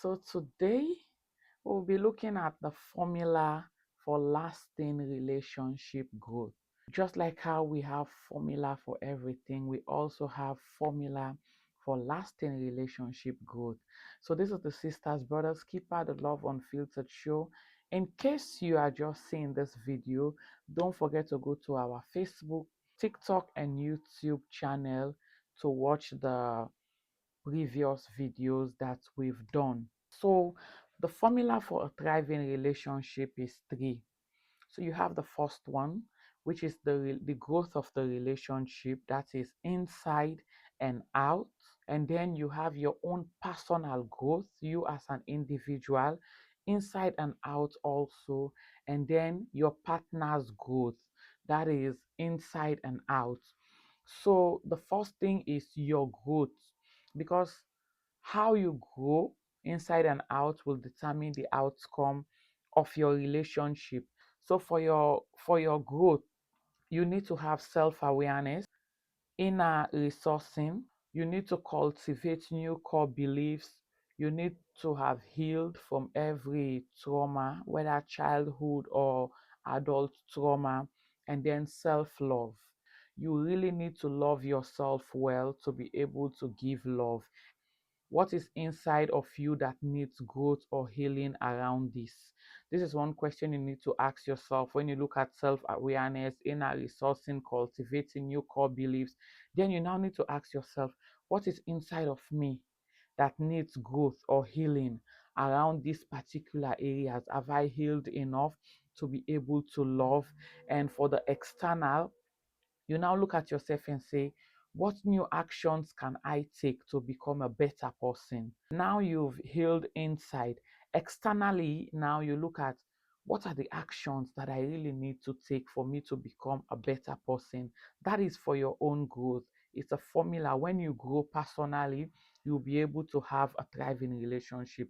So today we'll be looking at the formula for lasting relationship growth. Just like how we have formula for everything, we also have formula for lasting relationship growth. So this is the Sisters Brothers Keeper, the Love Unfiltered show. In case you are just seeing this video, don't forget to go to our Facebook, TikTok, and YouTube channel to watch the previous videos that we've done. So the formula for a thriving relationship is three. So you have the first one, which is the growth of the relationship, that is inside and out. And then you have your own personal growth, you as an individual, inside and out also. And then your partner's growth, that is inside and out. So the first thing is your growth, because how you grow inside and out will determine the outcome of your relationship. So for your growth, you need to have self-awareness, inner resourcing, you need to cultivate new core beliefs, you need to have healed from every trauma, whether childhood or adult trauma, and then self-love. You really need to love yourself well to be able to give love. What is inside of you that needs growth or healing around this? This is one question you need to ask yourself when you look at self awareness, inner resourcing, cultivating new core beliefs. Then you now need to ask yourself, what is inside of me that needs growth or healing around these particular areas? Have I healed enough to be able to love? And for the external, you now look at yourself and say, what new actions can I take to become a better person? Now you've healed inside. Externally, now you look at, what are the actions that I really need to take for me to become a better person? That is for your own growth. It's a formula. When you grow personally, you'll be able to have a thriving relationship.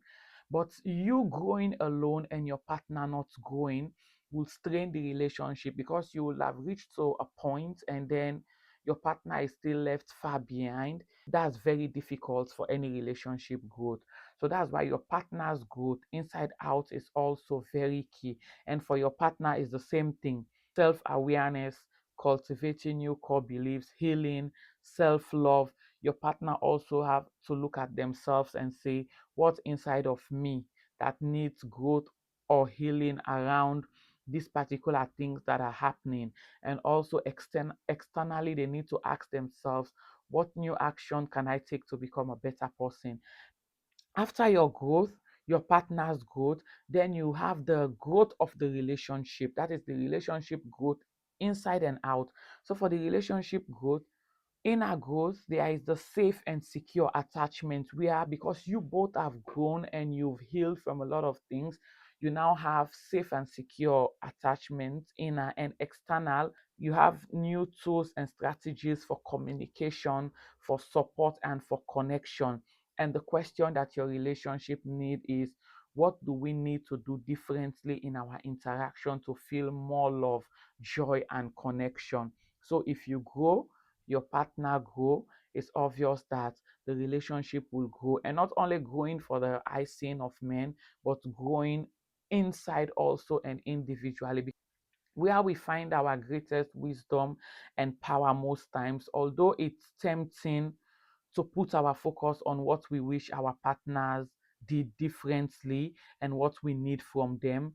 But you growing alone and your partner not growing will strain the relationship, because you will have reached to a point and then your partner is still left far behind. That's very difficult for any relationship growth. So that's why your partner's growth inside out is also very key. And for your partner is the same thing. Self-awareness, cultivating new core beliefs, healing, self-love. Your partner also have to look at themselves and say, what's inside of me that needs growth or healing around these particular things that are happening. And also externally, they need to ask themselves, what new action can I take to become a better person? After your growth, your partner's growth, then you have the growth of the relationship, that is the relationship growth inside and out. So for the relationship growth, inner growth, there is the safe and secure attachment, where because you both have grown and you've healed from a lot of things, you now have safe and secure attachment. Inner and external, you have new tools and strategies for communication, for support, and for connection. And the question that your relationship need is, what do we need to do differently in our interaction to feel more love, joy, and connection? So if you grow, your partner grow, it's obvious that the relationship will grow, and not only growing for the eye seeing of men, but growing inside also and individually. Where we find our greatest wisdom and power most times, although it's tempting to put our focus on what we wish our partners did differently and what we need from them,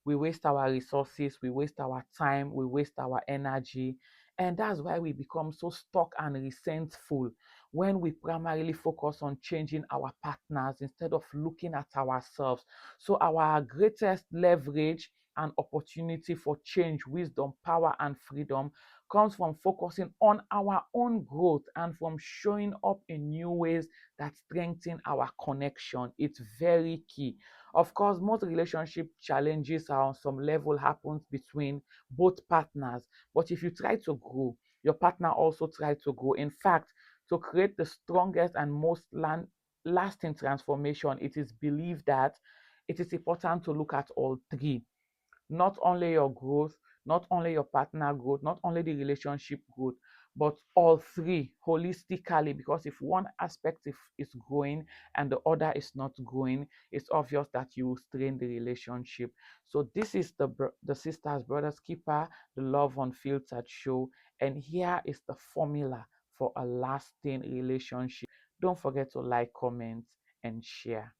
we waste our resources, we waste our time, we waste our energy. And that's why we become so stuck and resentful when we primarily focus on changing our partners instead of looking at ourselves. So, our greatest leverage and opportunity for change, wisdom, power, and freedom comes from focusing on our own growth and from showing up in new ways that strengthen our connection. It's very key. Of course, most relationship challenges are on some level happens between both partners. But if you try to grow, your partner also try to grow. In fact, to create the strongest and most lasting transformation, it is believed that it is important to look at all three, not only your growth, not only your partner growth, not only the relationship growth, but all three holistically, because if one aspect is growing and the other is not growing, it's obvious that you will strain the relationship. So this is the Sisters Brothers Keeper, the Love Unfiltered show, and here is the formula for a lasting relationship. Don't forget to like, comment, and share.